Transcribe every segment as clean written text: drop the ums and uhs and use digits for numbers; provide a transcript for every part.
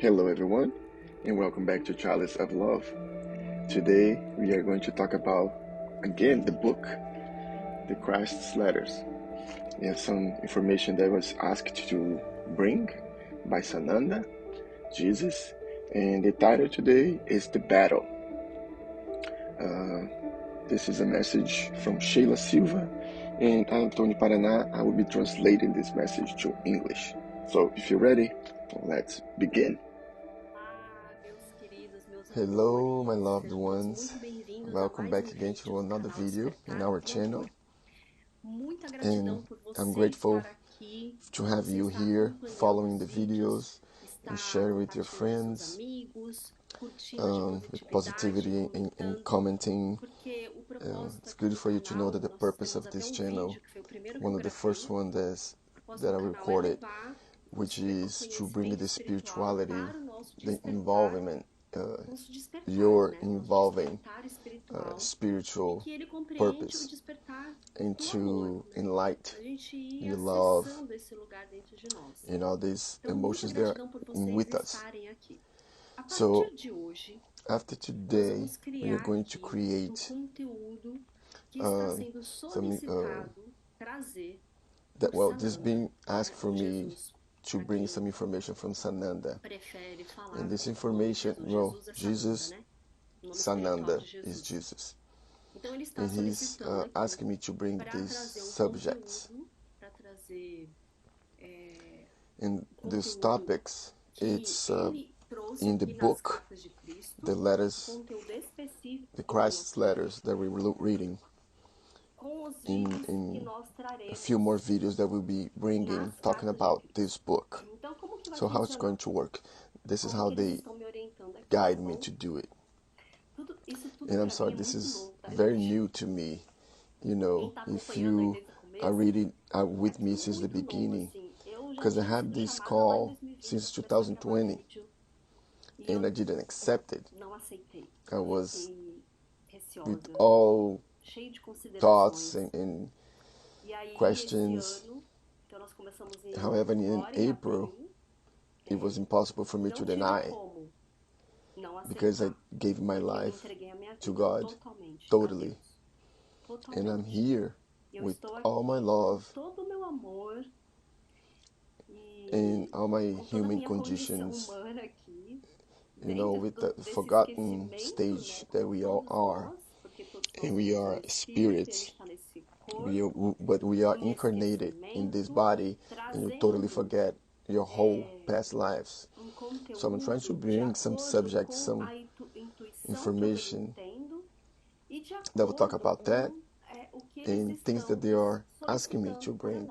Hello, everyone, and welcome back to Chalice of Love. Today, we are going to talk about, again, the book, The Christ's Letters. We have some information that was asked to bring by Sananda, Jesus, and the title today is The Battle. This is a message from Sheyla Silva, and I am Tony Paraná. I will be translating this message to English. So, if you're ready, let's begin. Hello, my loved ones. Welcome back again to another video in our channel. And I'm grateful to have you here following the videos and share with your friends, with positivity and commenting. It's good for you to know that the purpose of this channel, one of the first ones that I recorded, which is to bring the spirituality, the involvement, your involving spiritual purpose, and to enlighten your love and all these emotions that are with us. So after today, we are going to create this being asked for me to bring some information from Sananda. And this information, Jesus, Sananda is Jesus. And he's asking me to bring these subjects. And these topics, it's in the book, the letters, the Christ's letters that we were reading. In a few more videos that we'll be bringing, talking about this book. So how it's going to work. This is how they guide me to do it. And I'm sorry, this is very new to me. If you are reading with me since the beginning, because I had this call since 2020 and I didn't accept it. I was with all thoughts and questions. However, in April, it was impossible for me to deny, because I gave my life to God totally. And I'm here with all my love and all my human conditions, with the forgotten stage that we all are. And we are spirits, but we are incarnated in this body, and you totally forget your whole past lives. So I'm trying to bring some subjects, some information that will talk about that, and things that they are asking me to bring.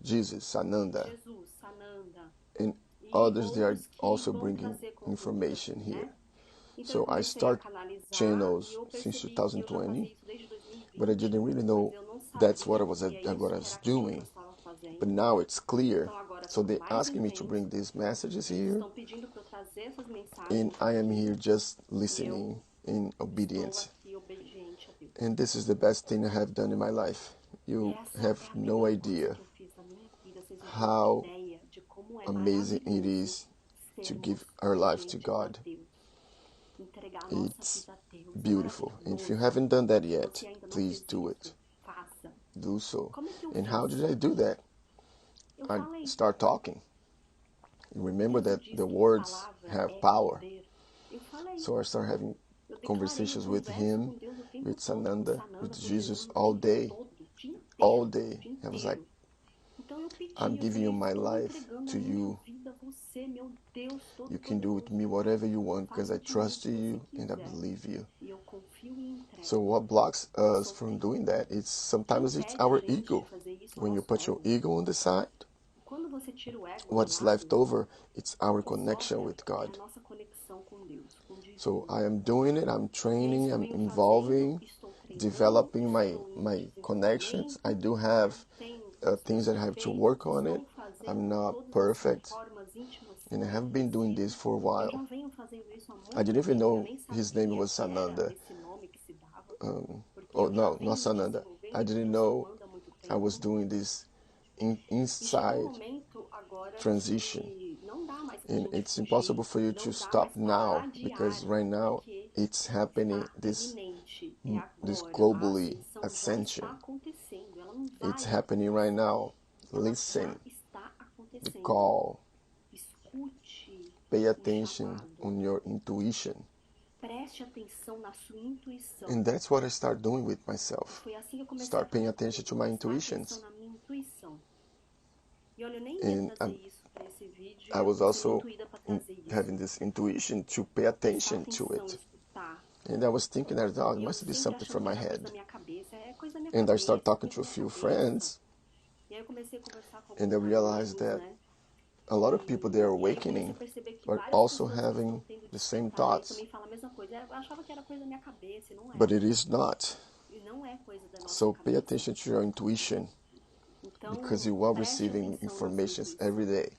Jesus, Sananda, and others, they are also bringing information here. So I start channels since 2020, but I didn't really know that's what I was doing. But now it's clear. So they're asking me to bring these messages here, and I am here just listening in obedience. And this is the best thing I have done in my life. You have no idea how amazing it is to give our life to God. It's beautiful. And if you haven't done that yet, please do it. Do so. And how did I do that? I start talking. Remember that the words have power. So I start having conversations with him, with Sananda, with Jesus all day. All day. I was like, I'm giving you my life to you. You can do with me whatever you want, because I trust you and I believe you. So what blocks us from doing that? Sometimes it's our ego. When you put your ego on the side, what's left over, it's our connection with God. So I am doing it, I'm training, I'm involving, developing my connections. I do have things that I have to work on it. I'm not perfect, and I have been doing this for a while. I didn't even know his name was Sananda. Not Sananda. I didn't know I was doing this inside transition. And it's impossible for you to stop now, because right now it's happening, this globally ascension. It's happening right now. Listen, the call. Pay attention on your intuition. And that's what I start doing with myself. Start paying attention to my intuitions. And I was also having this intuition to pay attention to it. And I was thinking that, oh, it must be something from my head. And I started talking to a few friends, and I realized that a lot of people, they are awakening, are also having the same thoughts. But it is not. So pay attention to your intuition, because you are receiving information every day.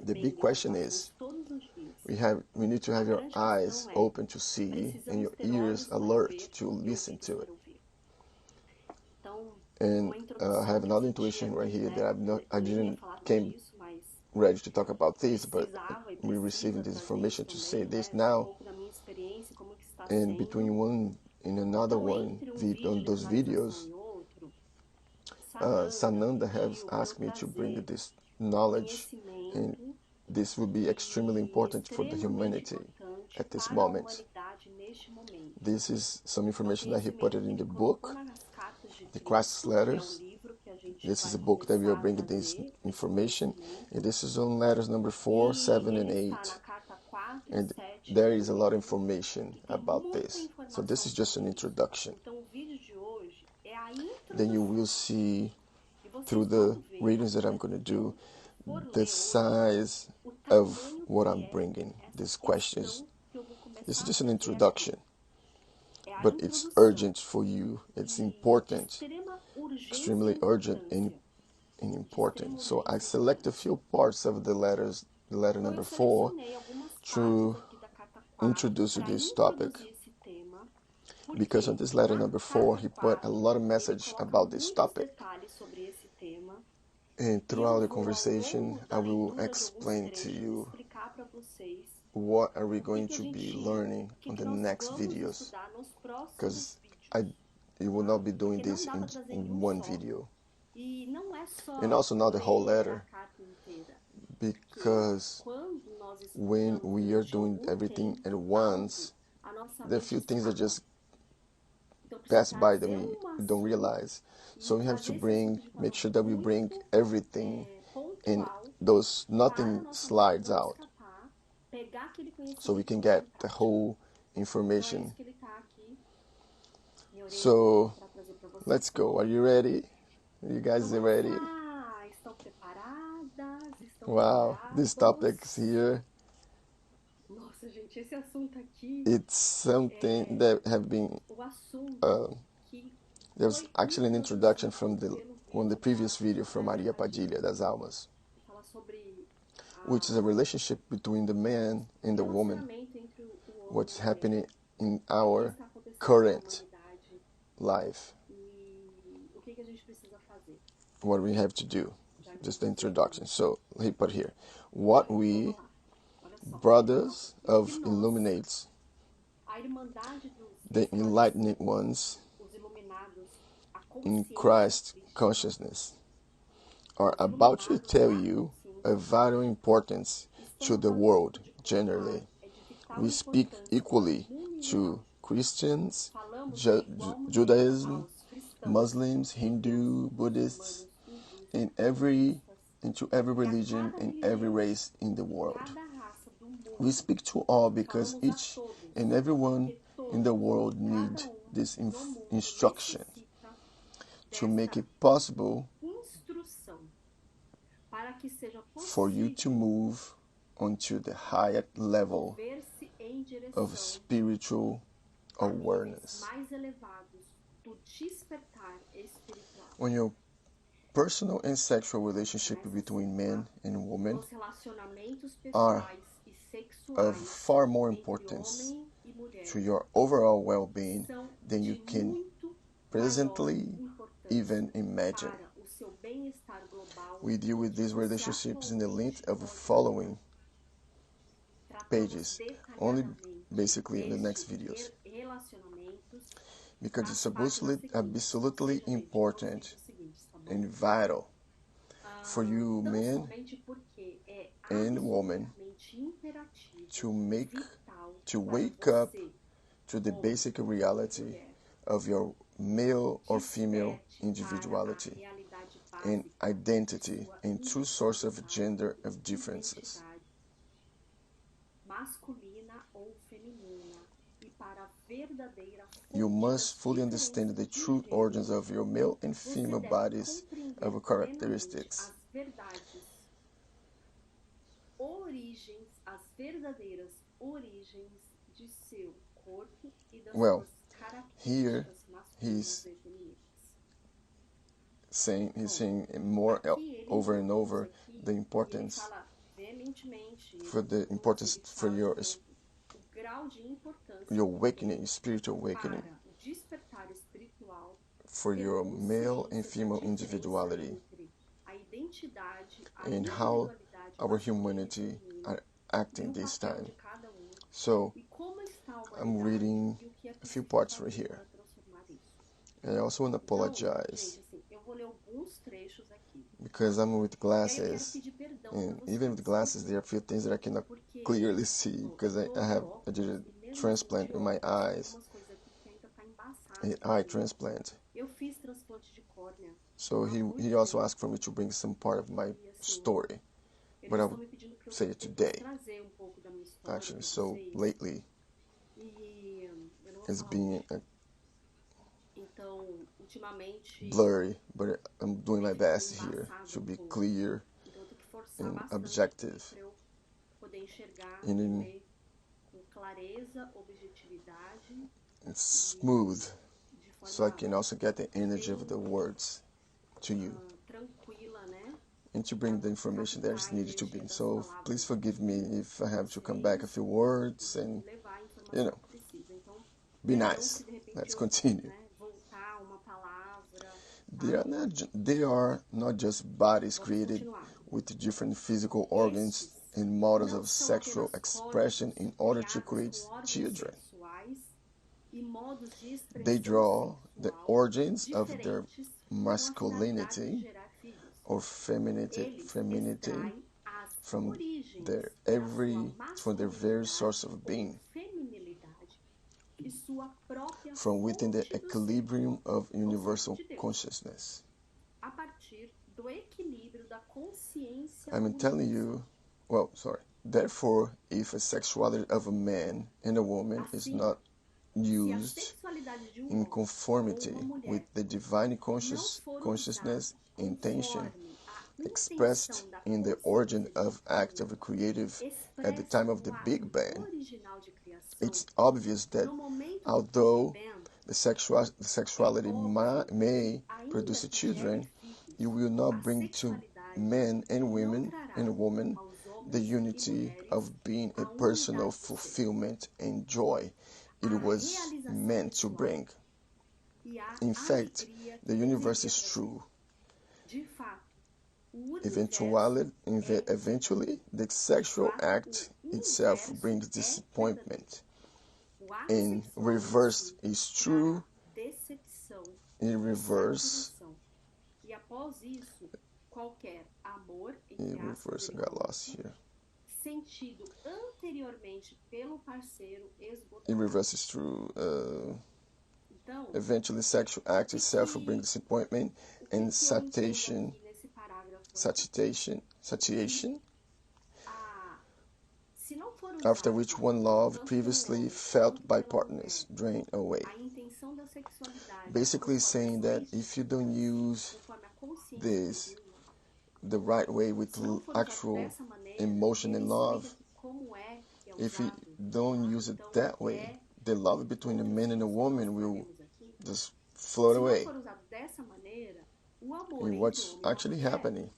The big question is, we need to have your eyes open to see and your ears alert to listen to it. And I have another intuition right here that I didn't came ready to talk about this, but we're receiving this information to say this now. And between one and another one, on those videos, Sananda has asked me to bring this knowledge, and this will be extremely important for the humanity at this moment. This is some information that he put it in the book, the Christ's Letters. This is a book that we are bringing this information, and this is on letters number 4, 7, and 8. And there is a lot of information about this. So this is just an introduction. Then you will see, through the readings that I'm going to do, the size of what I'm bringing, these questions. This is just an introduction, but it's urgent for you. It's important, extremely urgent and important. So I select a few parts of the letter number 4, to introduce you this topic. Because on this letter number 4, he put a lot of message about this topic. And throughout the conversation, I will explain to you what are we going to be learning on the next videos. Because you will not be doing this in one video. And also not the whole letter. Because when we are doing everything at once, there are a few things that just pass by that we don't realize. So we have to make sure that we bring everything, and those nothing slides out, so we can get the whole information. So let's go. Are you ready? Are you guys ready? Wow, these topics here. It's something that have been. There was actually an introduction from the previous video from Maria Padilha das Almas, which is a relationship between the man and the woman. What's happening in our current life. What we have to do. Just the introduction. So he put here, what we, brothers of illuminates, the enlightened ones in Christ consciousness, are about to tell you of vital importance to the world generally. We speak equally to Christians, Judaism, Muslims, Hindu, Buddhists, into every religion and every race in the world. We speak to all because each and everyone in the world need this instruction to make it possible for you to move onto the higher level of spiritual awareness. On your personal and sexual relationship between men and women are of far more importance to your overall well-being than you can presently even imagine. We deal with these relationships in the length of the following pages, only basically in the next videos, because it's absolutely important and vital for you men and women to wake up to the basic reality of your male or female individuality and identity and true source of gender of differences. You must fully understand the true origins of your male and female bodies of characteristics. Well, here he's saying more over and over the importance for your awakening, spiritual awakening, for your male and female individuality, and how our humanity are acting this time. So I'm reading a few parts right here. And I also want to apologize because I'm with glasses, and even with glasses there are a few things that I cannot clearly see because I did a transplant in my eyes, an eye transplant. So he also asked for me to bring some part of my story, but I will say it today. Actually, so lately it's been blurry, but I'm doing my best here to be clear and objective and smooth, so I can also get the energy of the words to you and to bring the information that is needed to be. So please forgive me if I have to come back a few words and, be nice. Let's continue. They are not just bodies created with different physical organs and models of sexual expression in order to create children. They draw the origins of their masculinity or femininity from their very source of being, from within the equilibrium of universal consciousness. I'm telling you, therefore, if a sexuality of a man and a woman is not used in conformity with the divine consciousness intention expressed in the origin of act of a creative at the time of the Big Bang, it's obvious that although the sexuality may produce children, it will not bring to men and women the unity of being a personal fulfillment and joy it was meant to bring. In fact, the universe is true. Eventually, the sexual act itself brings disappointment. In reverse is true. In reverse, I got lost here. In reverse is true. Eventually, sexual act itself will bring disappointment and satiation, after which one love previously felt by partners drain away. Basically saying that if you don't use this the right way with actual emotion and love, if you don't use it that way, the love between a man and a woman will just float away. And what's actually happening,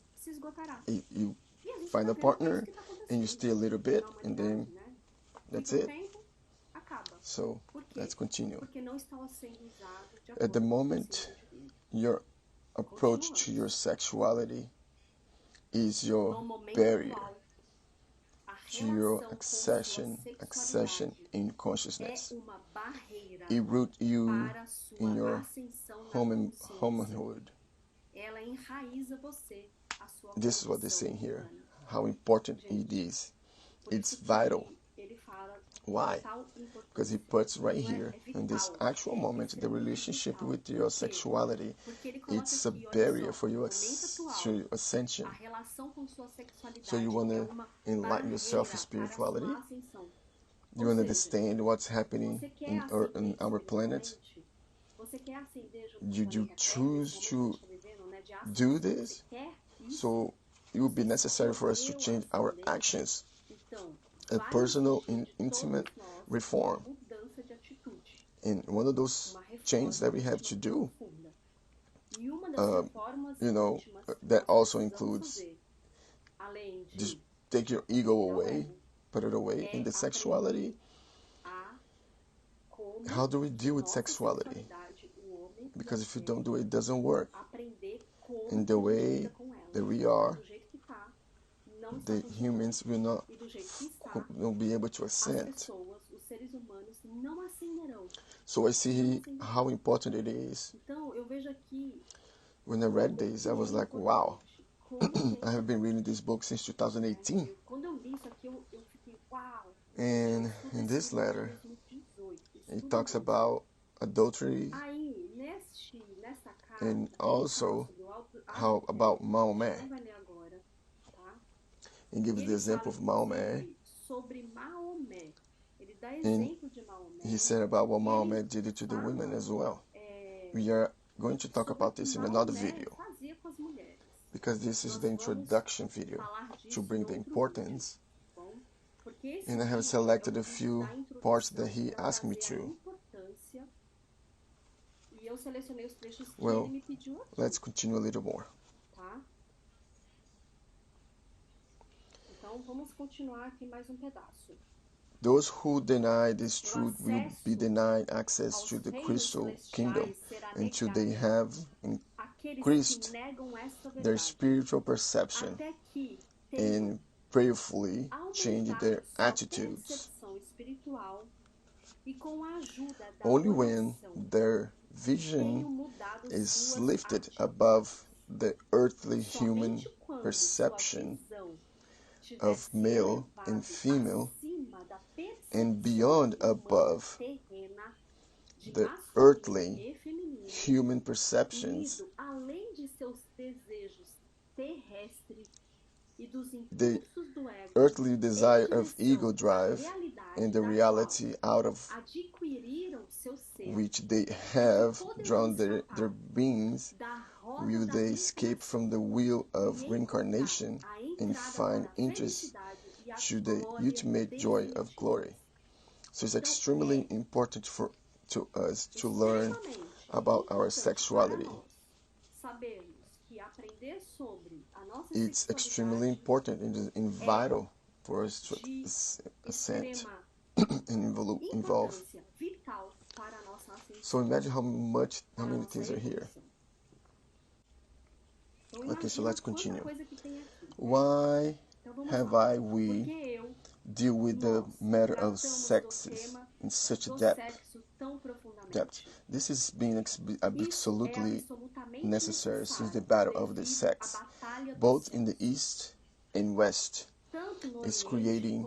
you find a partner and you stay a little bit and then that's it. So let's continue. At the moment, your approach to your sexuality is your barrier to your accession in consciousness. It roots you in your homanhood. This is what they're saying here, how important it is. It's vital. Why? Because he puts right here, in this actual moment, the relationship with your sexuality, it's a barrier for your ascension. So you want to enlighten yourself in spirituality? You understand what's happening in our planet? You choose to do this? So it will be necessary for us to change our actions. A personal and intimate reform. And one of those changes that we have to do, that also includes just take your ego away, put it away in the sexuality. How do we deal with sexuality? Because if you don't do it, it doesn't work. In the way that we are, the humans will not be able to ascend. So I see how important it is. When I read this, I was like, wow. I have been reading this book since 2018. And in this letter, it talks about adultery and also how about Maomé. He gives the example of Maomé. And he said about what Maomé did to the women as well. We are going to talk about this in another video, because this is the introduction video to bring the importance. And I have selected a few parts that he asked me to. Well, let's continue a little more. Those who deny this truth will be denied access to the crystal kingdom until they have increased their spiritual perception and prayerfully change their attitudes. Only when their vision is lifted above the earthly human perception of male and female and beyond above the earthly human perceptions, the earthly desire of ego drive and the reality out of which they have drawn their beings, will they escape from the wheel of reincarnation and find interest to the ultimate joy of glory. So it's extremely important to us to learn about our sexuality. It's extremely important and vital for us to ascend and evolve. So imagine how many things are here. Okay, so let's continue. Why have we deal with the matter of sexes in such depth? This has been absolutely necessary since the battle of the sex, both in the East and West, is creating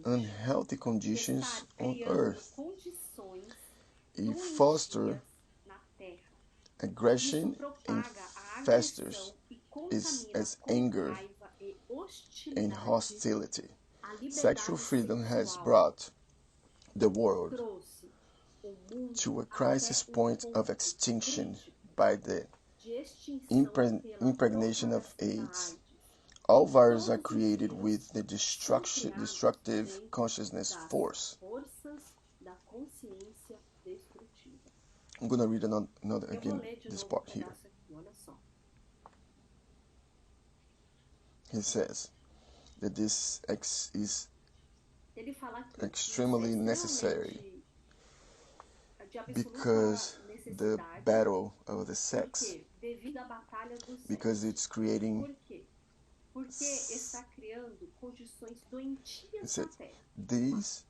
unhealthy conditions on earth. It fosters aggression and festers as anger and hostility. Sexual freedom has brought the world to a crisis point of extinction by the impregnation of AIDS. All viruses are created with the destructive consciousness force. I'm going to read another again, this part here. He says that this is extremely necessary because the battle of the sex, because it's creating these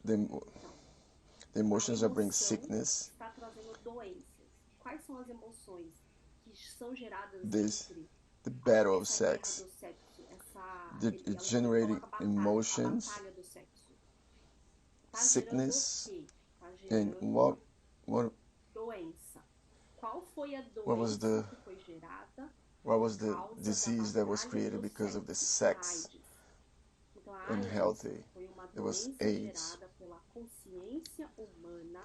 the emotions that bring sickness. This, the battle of sex, it's generating emotions, sickness, and what was the disease that was created because of the sex unhealthy? It was AIDS.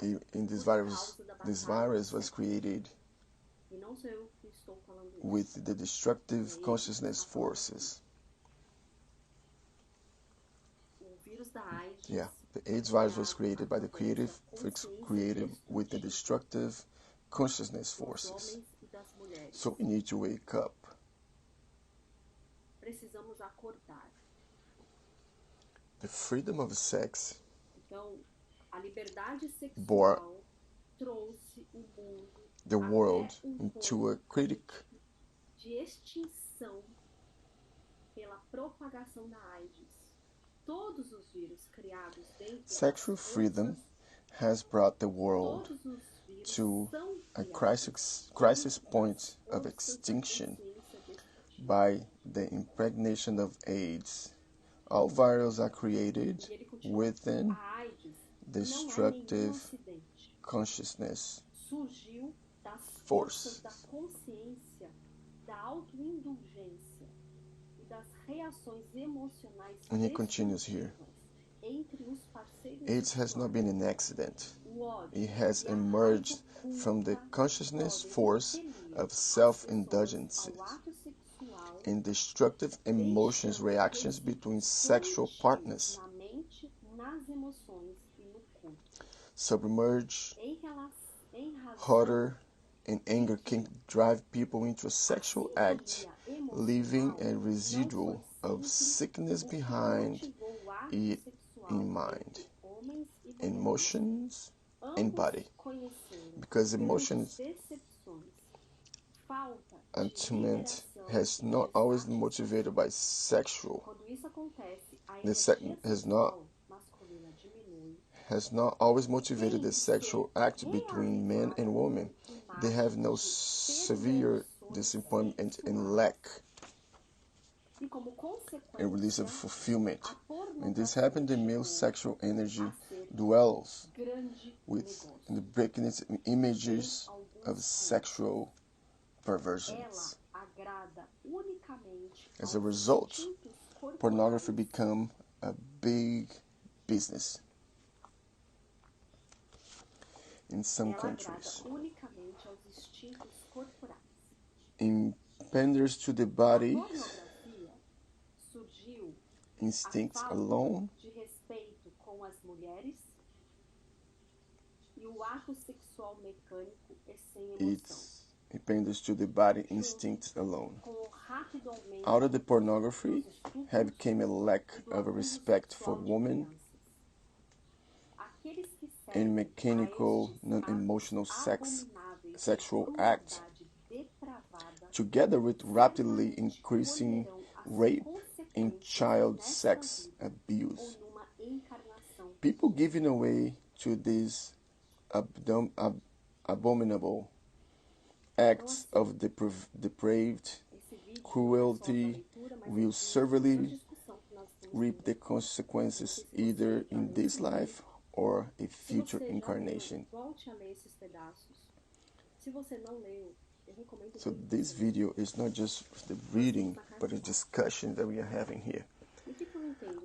And this virus was created with the destructive consciousness forces. Yeah, the AIDS virus was created by the created with the destructive consciousness forces. So we need to wake up. The freedom of sex brought the world into a critic sexual freedom has brought the world to a crisis point of extinction by the impregnation of AIDS. All viruses are created within destructive consciousness force. And he continues here. AIDS has not been an accident. It has emerged from the consciousness force of self-indulgences and destructive emotions reactions between sexual partners. Submerge, horror, and anger can drive people into a sexual act, leaving a residual of sickness behind it in mind, emotions, and body. Because emotions attachment has not always been motivated by sexual. Has not always motivated the sexual act between men and women. They have no severe disappointment and lack and release of fulfillment. When this happens, the male sexual energy dwells with the breaking images of sexual perversions. As a result, pornography become a big business in some countries. In panders to the body instincts alone, it panders to the body instincts alone. Out of the pornography have came a lack of a respect for women and mechanical, non-emotional sexual act, together with rapidly increasing rape and child sex abuse. People giving away to these abominable acts of depraved cruelty will severely reap the consequences either in this life or a future incarnation. So this video is not just the reading, but a discussion that we are having here.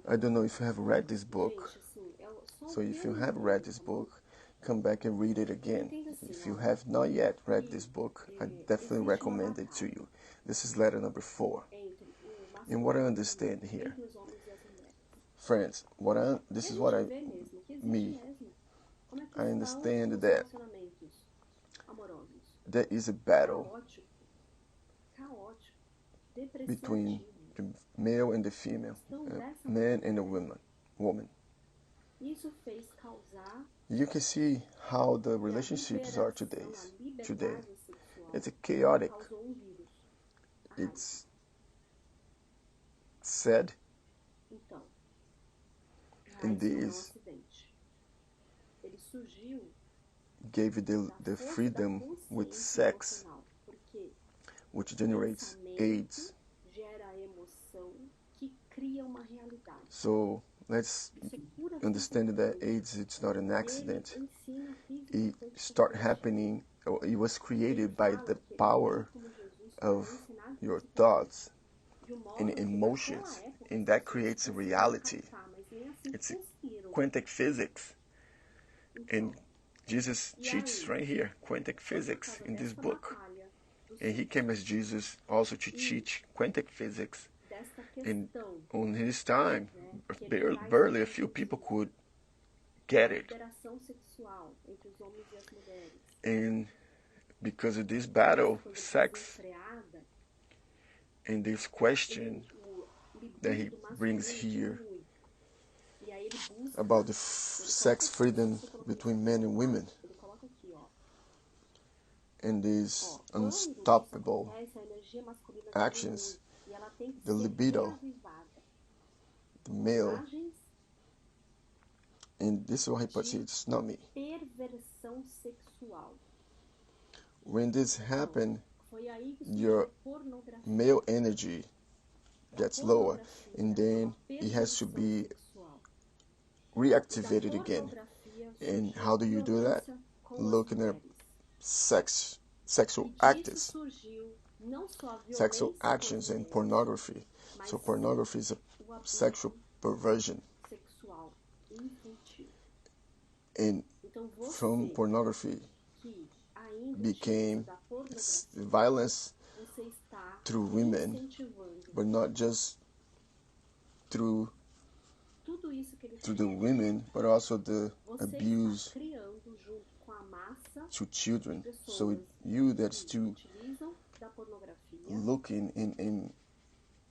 I don't know if you have read this book. So if you have read this book, come back and read it again. If you have not yet read this book, I definitely recommend it to you. This is letter number 4. And what I understand here, friends, this is what I understand that there is a battle between the male and the female, man and a woman. woman. You can see how the relationships are today. It's chaotic. It's sad. And this gave you the freedom with sex, which generates AIDS. So let's understand that AIDS, it's not an accident. It started happening, it was created by the power of your thoughts and emotions, and that creates a reality. It's quantum physics, and Jesus teaches right here quantum physics in this book. And he came as Jesus also to teach quantum physics. And on his time, barely a few people could get it. And because of this battle, sex, and this question that he brings here about the sex freedom between men and women, and these unstoppable actions, the libido, the male, and this is why he puts it, it's not me. When this happens, your male energy gets lower, and then it has to be reactivated again. And how do you do that? Looking at sexual acts, sexual actions, and pornography. So pornography is a sexual perversion. And from pornography became violence through women, but not just through the women, but also the abuse to children. So you that's still looking and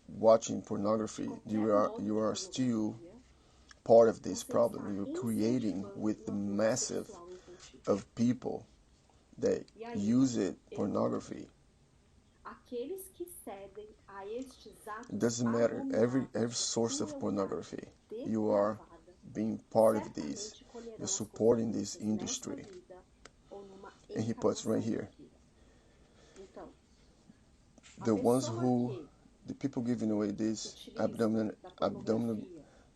watching pornography, you are still part of this problem. You're creating with the massive of people that use it, pornography. It doesn't matter, every source of pornography, you are being part of this, you're supporting this industry. And he puts right here, the people giving away these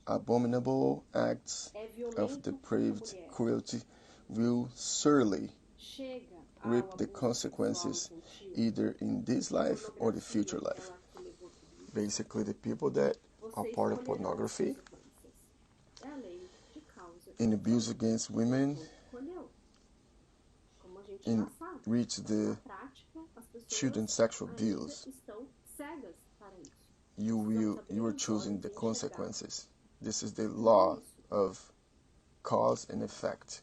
abominable acts of depraved cruelty will surely reap the consequences either in this life or the future life. Basically, the people that are part of pornography and abuse against women and reach the children's sexual abuse, you are choosing the consequences. This is the law of cause and effect.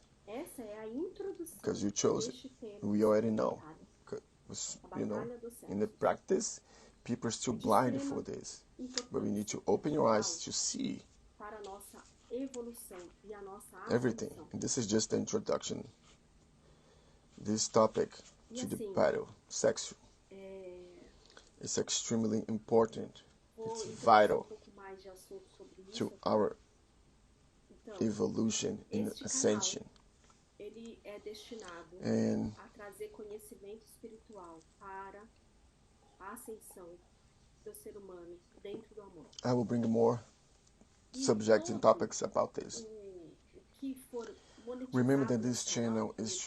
Because you chose it. We already know. In the practice, people are still blind for this. But we need to open your eyes to see everything. And this is just the introduction. This topic to the battle, sexual, is extremely important. It's vital to our evolution in ascension. And I will bring more subjects and topics about this. Remember that this channel is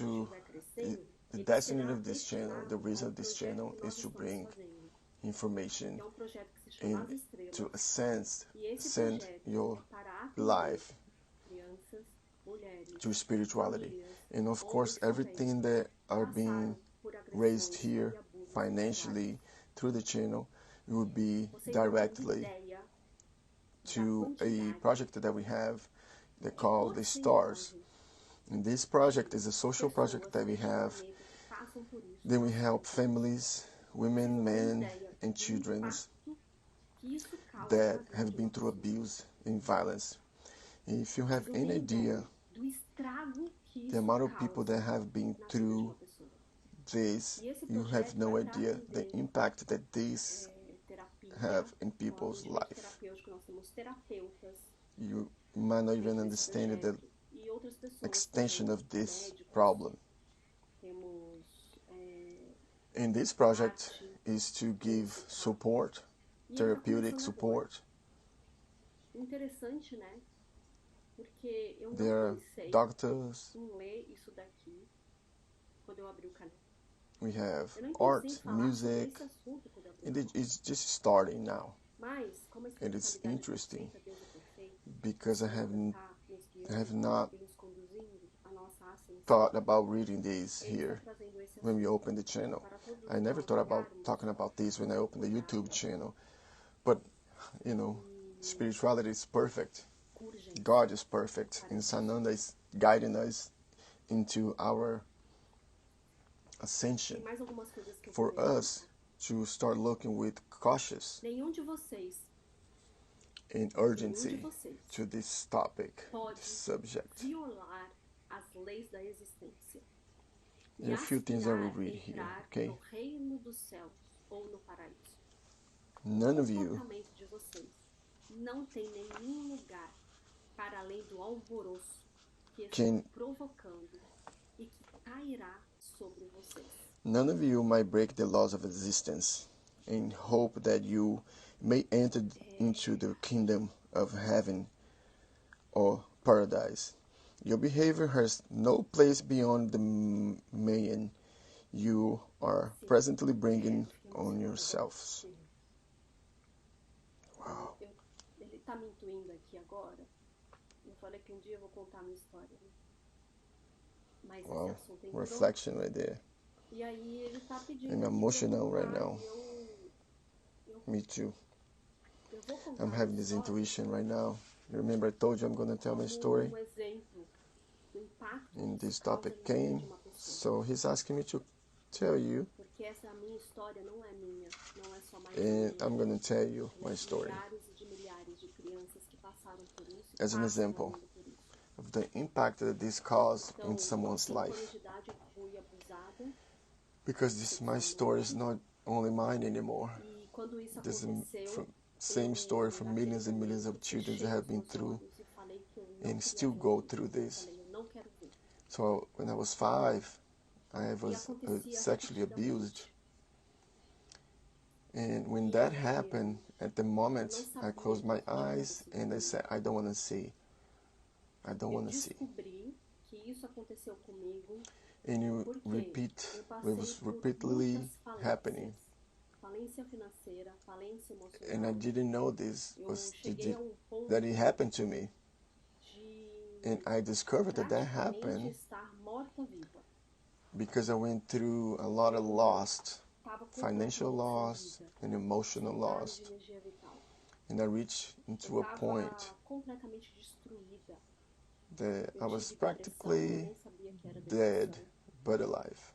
the destiny of this channel, the reason of this channel is to bring information and to send your life to spirituality. And of course, everything that are being raised here financially through the channel will be directly to a project that we have that called the Stars. And this project is a social project that we have. Then we help families, women, men, and children that have been through abuse and violence. If you have any idea the amount of people that have been through this, you have no idea the impact that this have in people's life. You might not even understand the extension of this problem. And this project is to give support, therapeutic support. There are doctors. We have art, music, and it's just starting now. And it's interesting because I have not thought about reading these here when we opened the channel. I never thought about talking about this when I opened the YouTube channel. But, spirituality is perfect. God is perfect. And Sananda is guiding us into our ascension. For us to start looking with cautious and urgency to this topic, this subject. There are a few things that we read here, okay? None of you none of you might break the laws of existence and hope that you may enter into the kingdom of heaven or paradise. Your behavior has no place beyond the man you are presently bringing on yourselves. Wow. Wow, reflection right there. I'm emotional right now. Me too. I'm having this intuition right now. Remember I told you I'm going to tell my story? And this topic came, so he's asking me to tell you. And I'm going to tell you my story. As an example of the impact that this caused in someone's life. Because my story is not only mine anymore. This is the same story from millions and millions of children that have been through and still go through this. So when I was 5, I was sexually abused. And when that happened, at the moment, I closed my eyes and I said, I don't want to see. I don't want to see. And it was repeatedly happening. And I didn't know this that it happened to me. And I discovered that happened because I went through a lot of loss, financial loss and emotional loss. And I reached into a point that I was practically dead but alive.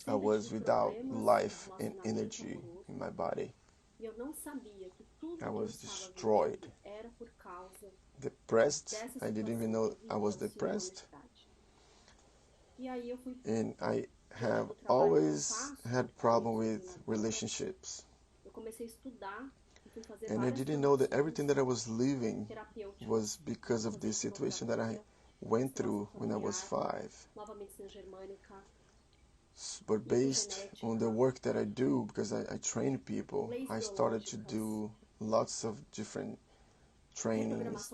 I was without life and energy in my body. I was destroyed. Depressed. I didn't even know I was depressed. And I have always had problem with relationships. And I didn't know that everything that I was living was because of this situation that I went through when I was 5. But based on the work that I do, because I train people, I started to do lots of different trainings,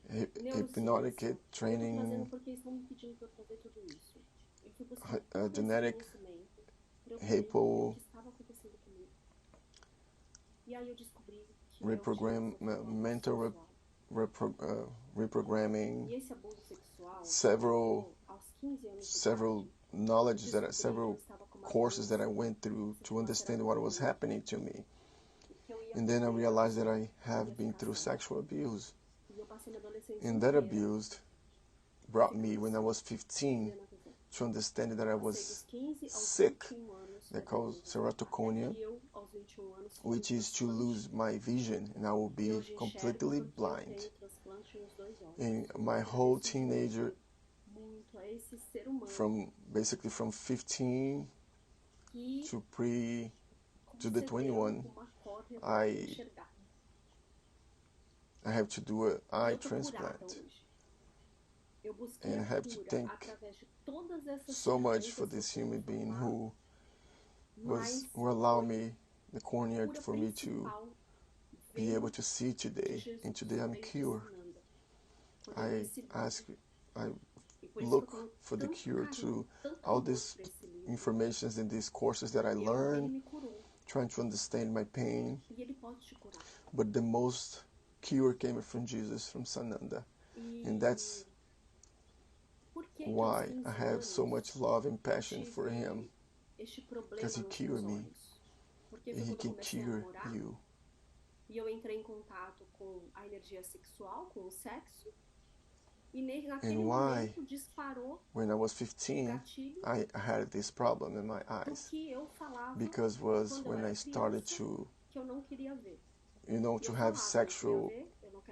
hypnotic training, genetic, hypo, mental reprogramming, several knowledge several courses that I went through to understand what was happening to me. And then I realized that I have been through sexual abuse. And that abuse brought me, when I was 15, to understand that I was sick. They call ceratoconia. which is to lose my vision, and I will be completely blind. And my whole teenager, basically from 15 to the 21, I have to do an eye transplant. And I have to thank so much for this human being who allowed me the cornea for me to be able to see today. And today I'm cured. I look for the cure to all these informations and these courses that I learned, trying to understand my pain. But the most cure came from Jesus, from Sananda. And that's why I have so much love and passion for him. Because he cured me. And he can cure you. And why, when I was 15, I had this problem in my eyes. Because it was when I started to, to have sexual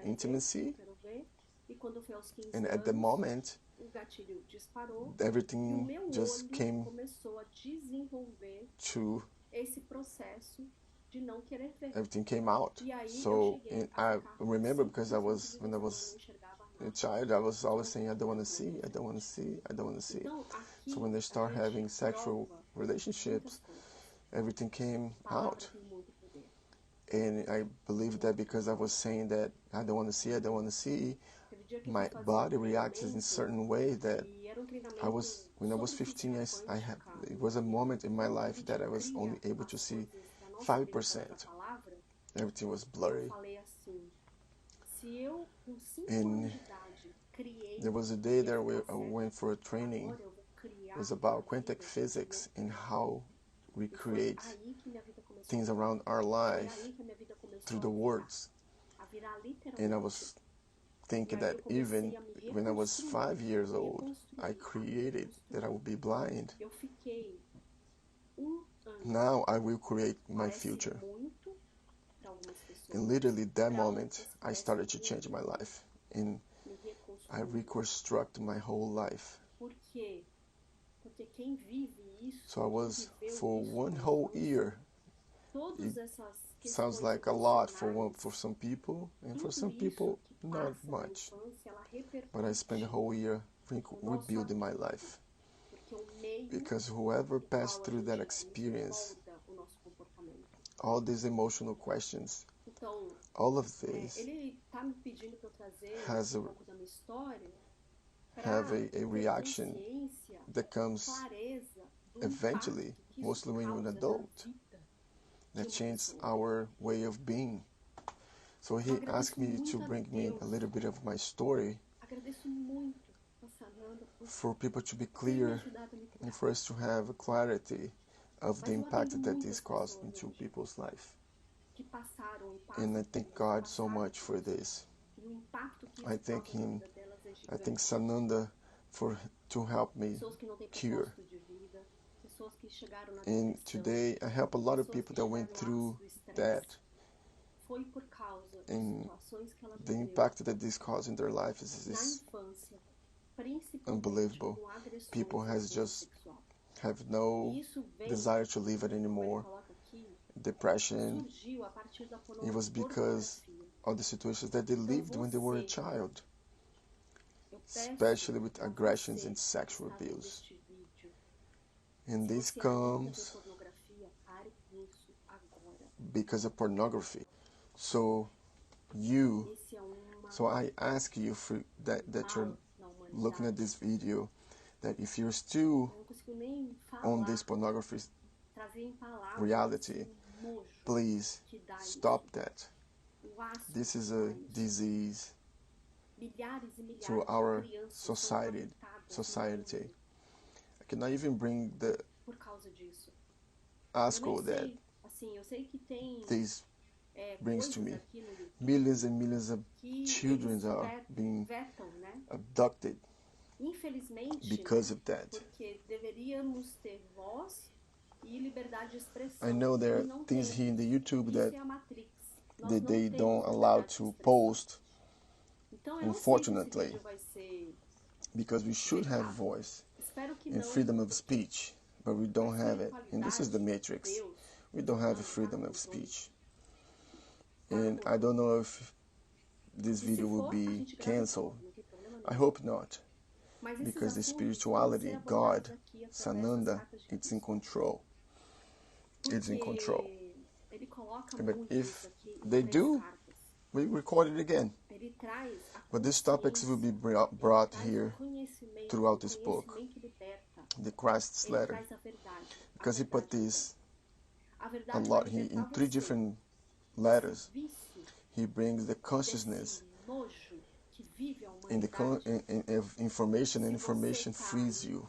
intimacy. And at the moment, everything just came to, everything came out. So I remember, because when I was a child, I was always saying, I don't want to see, I don't want to see, I don't want to see. So when they start having sexual relationships, everything came out. And I believe that because I was saying that I don't want to see, I don't want to see, my body reacts in a certain way that when I was 15, it was a moment in my life that I was only able to see 5%. Everything was blurry. And there was a day that I went for a training. It was about quantum physics and how we create things around our life through the words. And I was thinking that even when I was 5 years old, I created that I would be blind. Now I will create my future. And literally that moment, I started to change my life. And I reconstruct my whole life. So I was, for one whole year, it sounds like a lot for some people, and for some people, not much. But I spent a whole year rebuilding my life. Because whoever passed through that experience, all these emotional questions, all of this have a reaction that comes eventually, mostly when you're an adult, that changes our way of being. So he asked me to bring me a little bit of my story for people to be clear and for us to have a clarity of the impact that this caused into people's life. And I thank God so much for this. I thank him. I thank Sananda to help me cure. And today I help a lot of people that went through that. And the impact that this caused in their life is unbelievable. People have no desire to live it anymore. Depression. It was because of the situations that they lived when they were a child, especially with aggressions and sexual abuse. And this comes because of pornography. So I ask you that you're looking at this video, that if you're still on this pornography reality, please stop that. This is a disease to our society. I cannot even bring the ASCO that this brings to me. Millions and millions of children are being abducted because of that. I know there are things here in the YouTube that they don't allow to post, unfortunately, because we should have voice and freedom of speech, but we don't have it. And this is the matrix. We don't have freedom of speech. And I don't know if this video will be canceled. I hope not, because the spirituality, God, Sananda, it's in control. It's in control. But if they do, we record it again. But these topics will be brought here throughout this book, the Christ's letter, because he put this a lot here in 3 different letters. He brings the consciousness in the information, and information frees you.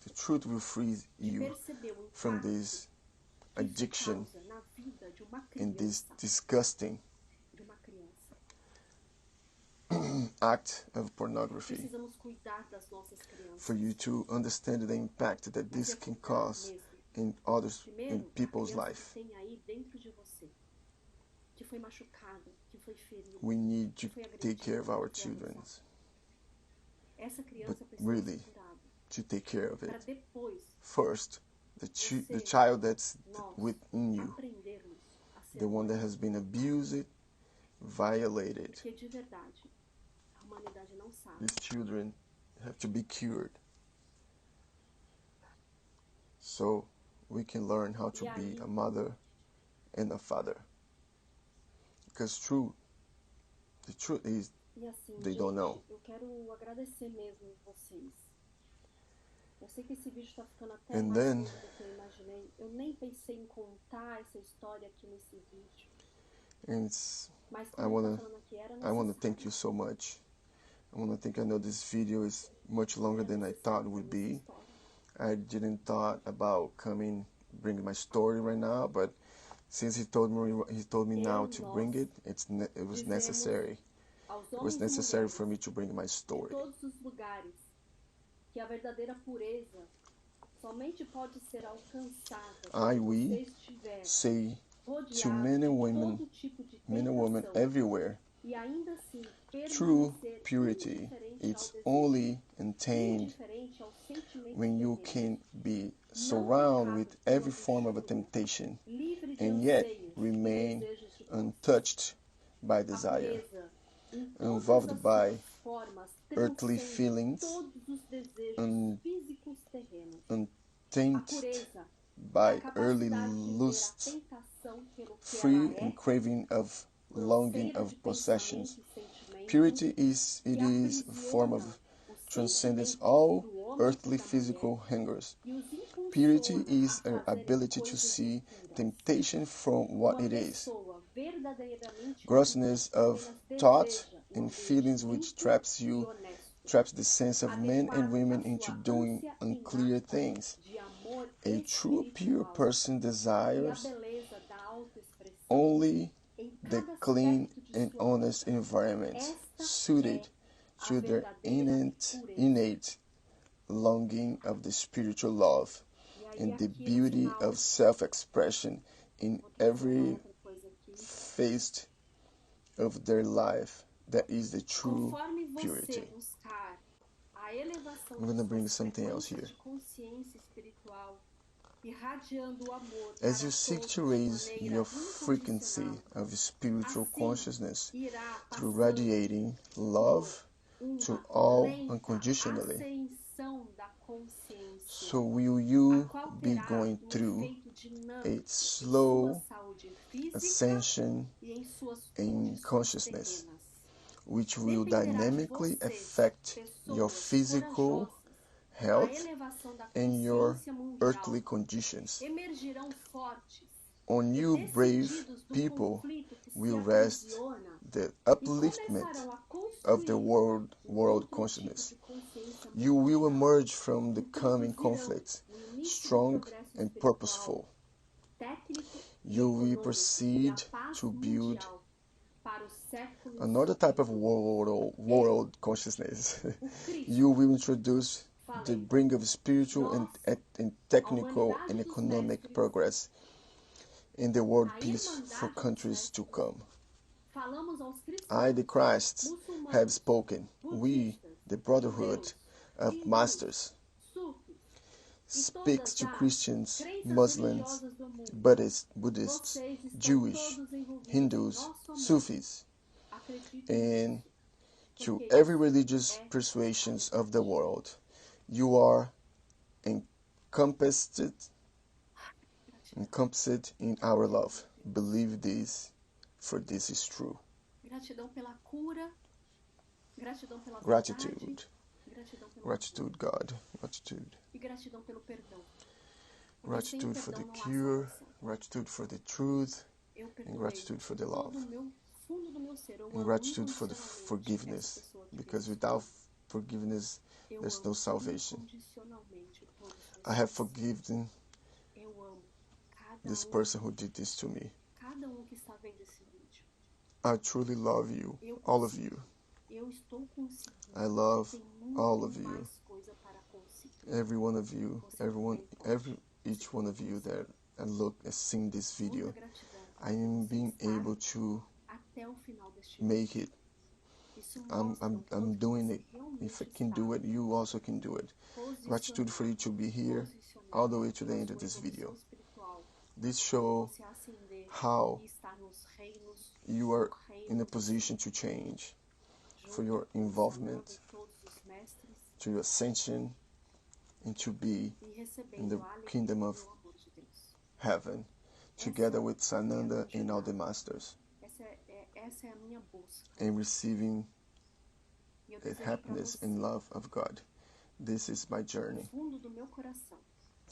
The truth will free you from this addiction and this disgusting act of pornography, for you to understand the impact that this can cause in people's life. We need to take care of our children, but really to take care of it. First, the child that's within you, the one that has been abused, violated. These children have to be cured, so we can learn how to be a mother and a father. Because the truth is, they don't know. And then, I wanna thank you so much. I know this video is much longer than I thought it would be. I didn't thought about bringing my story right now, but since he told me now to bring it, it was necessary. It was necessary for me to bring my story. We say to men and women everywhere, true purity is only attained when you can be surrounded with every form of a temptation and yet remain untouched by desire, involved by earthly feelings, untainted by early lust, free and craving of longing of possessions. Purity is a form of transcendence all earthly physical hungers. Purity is an ability to see temptation from what it is. Grossness of thought and feelings which traps the sense of men and women into doing unclear things. A true pure person desires only the clean and honest environment suited to their innate longing of the spiritual love and the beauty of self-expression in every phase of their life. That is the true purity. I'm going to bring something else here. As you seek to raise your frequency of spiritual consciousness through radiating love to all unconditionally, so will you be going through a slow ascension in consciousness, which will dynamically affect your physical health and your earthly conditions. On you, brave people, will rest the upliftment of the world consciousness. You will emerge from the coming conflict strong and purposeful. You will proceed to build another type of world consciousness. You will introduce the brink of spiritual and technical and economic progress in the world peace for countries to come. I, the Christ, have spoken. We, the Brotherhood of Masters, speaks to Christians, Muslims, Buddhists, Jewish, Hindus, Sufis, and to every religious persuasions of the world. You are encompassed in our love. Believe this, for this is true. Gratitude. Gratitude, God. Gratitude. Gratitude for the cure, gratitude for the truth, and gratitude for the love. And gratitude for the forgiveness, because without forgiveness, there's no salvation. I have forgiven this person who did this to me. I truly love you, all of you. I love all of you. Every one of you, each one of you that has seen this video. I am being able to make it. I'm doing it. If I can do it, you also can do it. Gratitude for you to be here all the way to the end of this video. This shows how you are in a position to change, for your involvement, to your ascension, and to be in the kingdom of heaven, together with Sananda and all the masters, and receiving the happiness and love of God. This is my journey.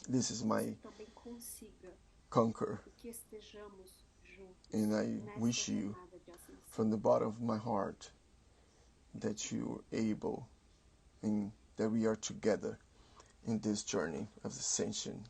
This is my conquer. And I wish you from the bottom of my heart that you are able and that we are together in this journey of ascension